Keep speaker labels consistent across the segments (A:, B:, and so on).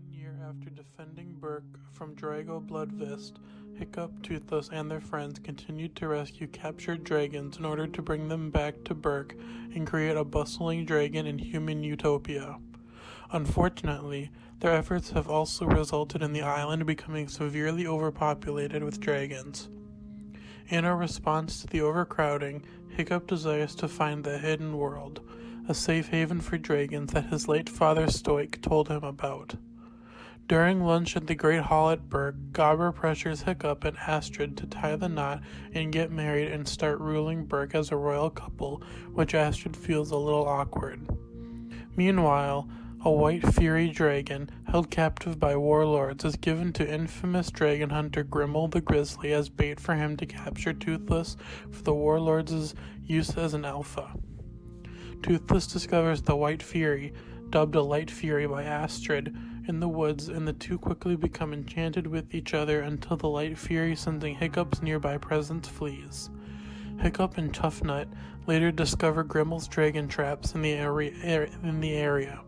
A: 1 year after defending Berk from Drago Bloodfist, Hiccup, Toothless, and their friends continued to rescue captured dragons in order to bring them back to Berk and create a bustling dragon and human utopia. Unfortunately, their efforts have also resulted in the island becoming severely overpopulated with dragons. In a response to the overcrowding, Hiccup desires to find the Hidden World, a safe haven for dragons that his late father Stoic told him about. During lunch at the Great Hall at Berk, Gobber pressures Hiccup and Astrid to tie the knot and get married and start ruling Berk as a royal couple, which Astrid feels a little awkward. Meanwhile, a white fury dragon, held captive by warlords, is given to infamous dragon hunter Grimmel the Grizzly as bait for him to capture Toothless for the warlords' use as an alpha. Toothless discovers the White Fury, dubbed a Light Fury by Astrid, in the woods, and the two quickly become enchanted with each other until the Light Fury, sensing Hiccup's nearby presence, flees. Hiccup and Toughnut later discover Grimmel's dragon traps in the area.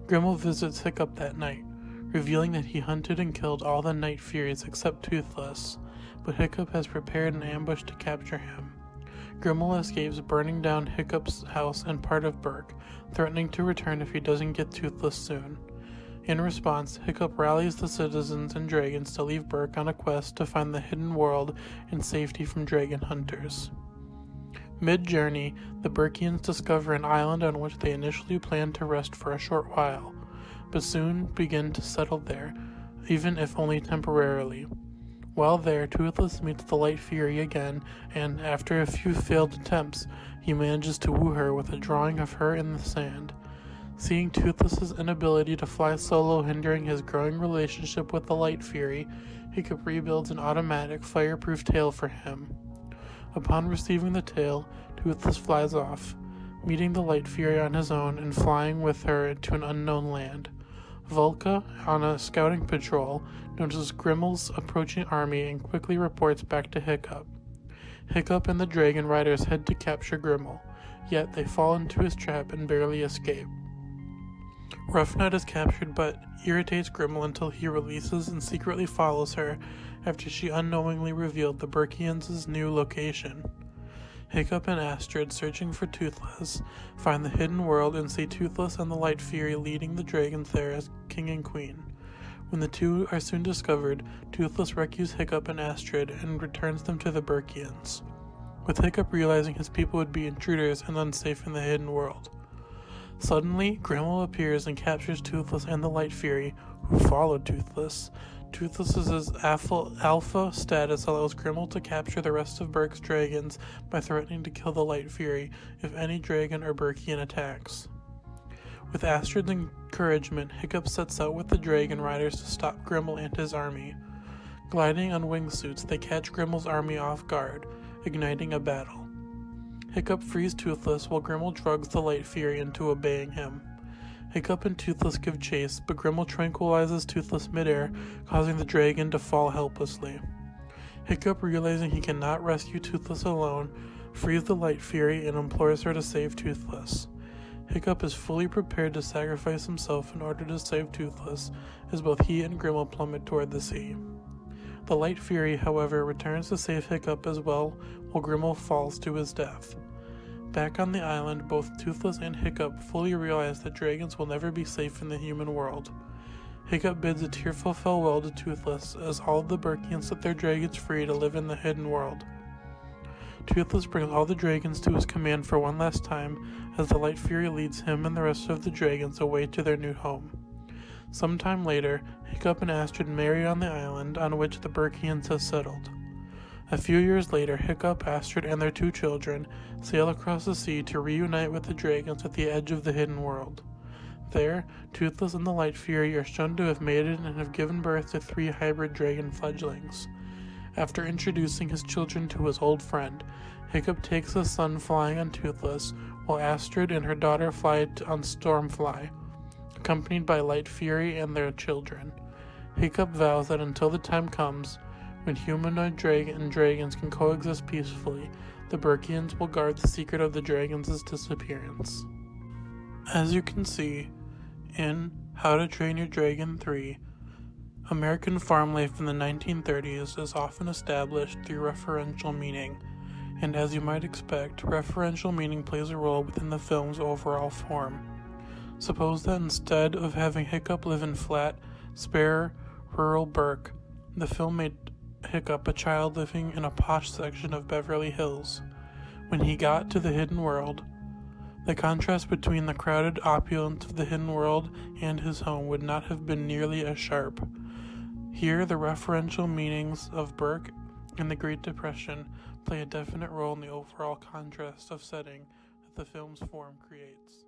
A: Grimmel visits Hiccup that night, revealing that he hunted and killed all the Night Furies except Toothless, but Hiccup has prepared an ambush to capture him. Grimmel escapes, burning down Hiccup's house and part of Berk, threatening to return if he doesn't get Toothless soon. In response, Hiccup rallies the citizens and dragons to leave Berk on a quest to find the Hidden World and safety from dragon hunters. Mid-journey, the Berkians discover an island on which they initially planned to rest for a short while, but soon begin to settle there, even if only temporarily. While there, Toothless meets the Light Fury again, and after a few failed attempts, he manages to woo her with a drawing of her in the sand. Seeing Toothless's inability to fly solo hindering his growing relationship with the Light Fury, Hiccup rebuilds an automatic, fireproof tail for him. Upon receiving the tail, Toothless flies off, meeting the Light Fury on his own and flying with her to an unknown land. Vulca, on a scouting patrol, notices Grimmel's approaching army and quickly reports back to Hiccup. Hiccup and the dragon riders head to capture Grimmel, yet they fall into his trap and barely escape. Roughnut is captured but irritates Grimmel until he releases and secretly follows her after she unknowingly revealed the Berkians' new location. Hiccup and Astrid, searching for Toothless, find the Hidden World and see Toothless and the Light Fury leading the dragons there as king and queen. When the two are soon discovered, Toothless rescues Hiccup and Astrid and returns them to the Berkians, with Hiccup realizing his people would be intruders and unsafe in the Hidden World. Suddenly, Grimmel appears and captures Toothless and the Light Fury, who followed Toothless. Toothless's alpha status allows Grimmel to capture the rest of Berk's dragons by threatening to kill the Light Fury if any dragon or Berkian attacks. With Astrid's encouragement, Hiccup sets out with the dragon riders to stop Grimmel and his army. Gliding on wingsuits, they catch Grimmel's army off guard, igniting a battle. Hiccup frees Toothless while Grimmel drugs the Light Fury into obeying him. Hiccup and Toothless give chase, but Grimmel tranquilizes Toothless midair, causing the dragon to fall helplessly. Hiccup, realizing he cannot rescue Toothless alone, frees the Light Fury and implores her to save Toothless. Hiccup is fully prepared to sacrifice himself in order to save Toothless, as both he and Grimmel plummet toward the sea. The Light Fury, however, returns to save Hiccup as well, while Grimmel falls to his death. Back on the island, both Toothless and Hiccup fully realize that dragons will never be safe in the human world. Hiccup bids a tearful farewell to Toothless as all of the Berkians set their dragons free to live in the Hidden World. Toothless brings all the dragons to his command for one last time as the Light Fury leads him and the rest of the dragons away to their new home. Sometime later, Hiccup and Astrid marry on the island on which the Berkians have settled. A few years later, Hiccup, Astrid, and their two children sail across the sea to reunite with the dragons at the edge of the Hidden World. There, Toothless and the Light Fury are shown to have mated and have given birth to 3 hybrid dragon fledglings. After introducing his children to his old friend, Hiccup takes his son flying on Toothless, while Astrid and her daughter fly on Stormfly, accompanied by Light Fury and their children. Hiccup vows that until the time comes when humanoid dragons can coexist peacefully, the Berkians will guard the secret of the dragons' disappearance. As you can see, in How to Train Your Dragon 3. American farm life in the 1930s is often established through referential meaning, and as you might expect, referential meaning plays a role within the film's overall form. Suppose that instead of having Hiccup live in flat, spare, rural Burke, the film made Hiccup a child living in a posh section of Beverly Hills. When he got to the hidden world, the contrast between the crowded opulence of the hidden world and his home would not have been nearly as sharp. Here, the referential meanings of Burke and the Great Depression play a definite role in the overall contrast of setting that the film's form creates.